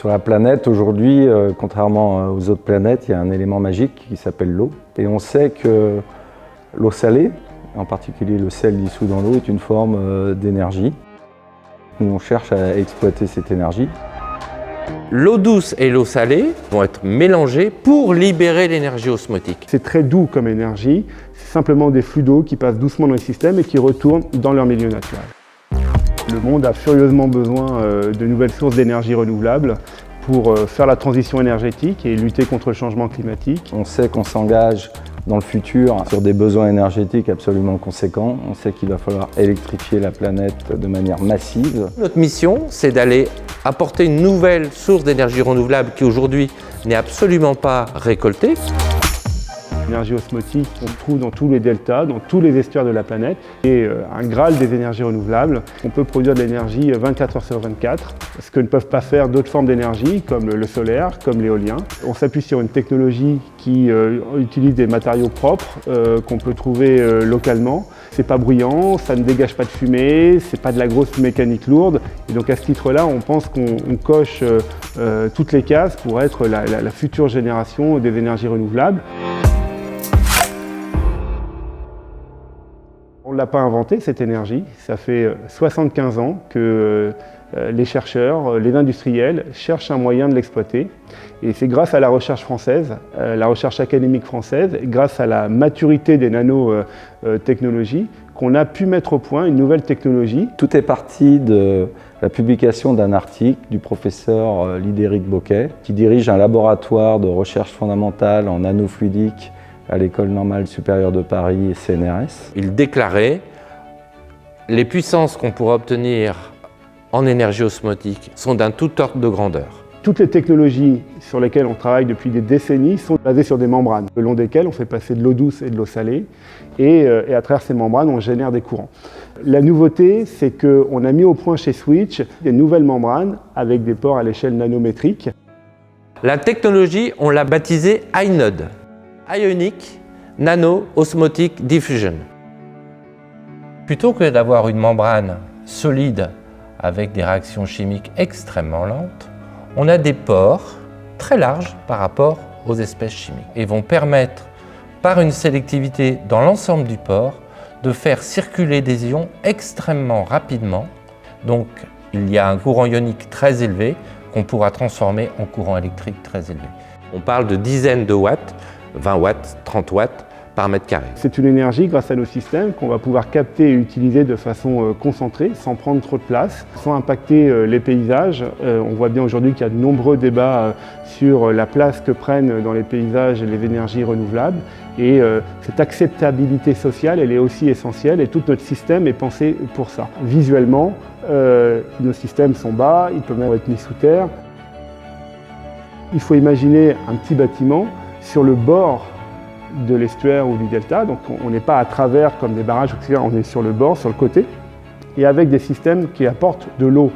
Sur la planète, aujourd'hui, contrairement aux autres planètes, il y a un élément magique qui s'appelle l'eau. Et on sait que l'eau salée, en particulier le sel dissous dans l'eau, est une forme d'énergie. Nous, on cherche à exploiter cette énergie. L'eau douce et l'eau salée vont être mélangées pour libérer l'énergie osmotique. C'est très doux comme énergie, c'est simplement des flux d'eau qui passent doucement dans le système et qui retournent dans leur milieu naturel. Le monde a furieusement besoin de nouvelles sources d'énergie renouvelables pour faire la transition énergétique et lutter contre le changement climatique. On sait qu'on s'engage dans le futur sur des besoins énergétiques absolument conséquents. On sait qu'il va falloir électrifier la planète de manière massive. Notre mission, c'est d'aller apporter une nouvelle source d'énergie renouvelable qui aujourd'hui n'est absolument pas récoltée. L'énergie osmotique, on trouve dans tous les deltas, dans tous les estuaires de la planète. Et un graal des énergies renouvelables. On peut produire de l'énergie 24 heures sur 24, ce que ne peuvent pas faire d'autres formes d'énergie, comme le solaire, comme l'éolien. On s'appuie sur une technologie qui utilise des matériaux propres qu'on peut trouver localement. C'est pas bruyant, ça ne dégage pas de fumée, c'est pas de la grosse mécanique lourde. Et donc à ce titre-là, on pense qu'on coche toutes les cases pour être la future génération des énergies renouvelables. On ne l'a pas inventé, cette énergie. Ça fait 75 ans que les chercheurs, les industriels cherchent un moyen de l'exploiter. Et c'est grâce à la recherche française, la recherche académique française, et grâce à la maturité des nanotechnologies, qu'on a pu mettre au point une nouvelle technologie. Tout est parti de la publication d'un article du professeur Lidéric Bocquet, qui dirige un laboratoire de recherche fondamentale en nanofluidique à l'École normale supérieure de Paris et CNRS. Il déclarait « Les puissances qu'on pourra obtenir en énergie osmotique sont d'un tout ordre de grandeur ». Toutes les technologies sur lesquelles on travaille depuis des décennies sont basées sur des membranes, le long desquelles on fait passer de l'eau douce et de l'eau salée, et à travers ces membranes, on génère des courants. La nouveauté, c'est qu'on a mis au point chez Switch des nouvelles membranes avec des pores à l'échelle nanométrique. La technologie, on l'a baptisée iNOD. Ionic Nano Osmotic Diffusion. Plutôt que d'avoir une membrane solide avec des réactions chimiques extrêmement lentes, on a des pores très larges par rapport aux espèces chimiques et vont permettre, par une sélectivité dans l'ensemble du pore, de faire circuler des ions extrêmement rapidement. Donc il y a un courant ionique très élevé qu'on pourra transformer en courant électrique très élevé. On parle de dizaines de watts, 20 watts, 30 watts par mètre carré. C'est une énergie, grâce à nos systèmes, qu'on va pouvoir capter et utiliser de façon concentrée, sans prendre trop de place, sans impacter les paysages. On voit bien aujourd'hui qu'il y a de nombreux débats sur la place que prennent dans les paysages les énergies renouvelables. Et cette acceptabilité sociale, elle est aussi essentielle et tout notre système est pensé pour ça. Visuellement, nos systèmes sont bas, ils peuvent même être mis sous terre. Il faut imaginer un petit bâtiment sur le bord de l'estuaire ou du delta, donc on n'est pas à travers comme des barrages, on est sur le bord, sur le côté, et avec des systèmes qui apportent de l'eau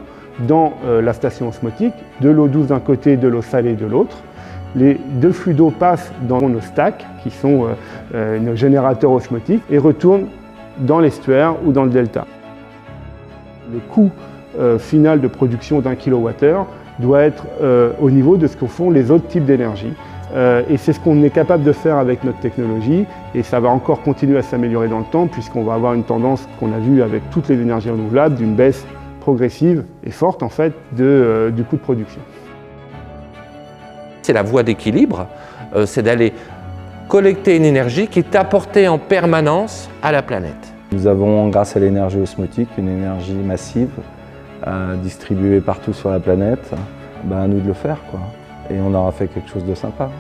dans la station osmotique, de l'eau douce d'un côté, de l'eau salée de l'autre. Les deux flux d'eau passent dans nos stacks, qui sont nos générateurs osmotiques, et retournent dans l'estuaire ou dans le delta. Le coût final de production d'un kilowattheure doit être au niveau de ce que font les autres types d'énergie. Et c'est ce qu'on est capable de faire avec notre technologie et ça va encore continuer à s'améliorer dans le temps puisqu'on va avoir une tendance qu'on a vue avec toutes les énergies renouvelables d'une baisse progressive et forte en fait du coût de production. C'est la voie d'équilibre, c'est d'aller collecter une énergie qui est apportée en permanence à la planète. Nous avons, grâce à l'énergie osmotique, une énergie massive distribuée partout sur la planète. À nous de le faire, quoi. Et on aura fait quelque chose de sympa.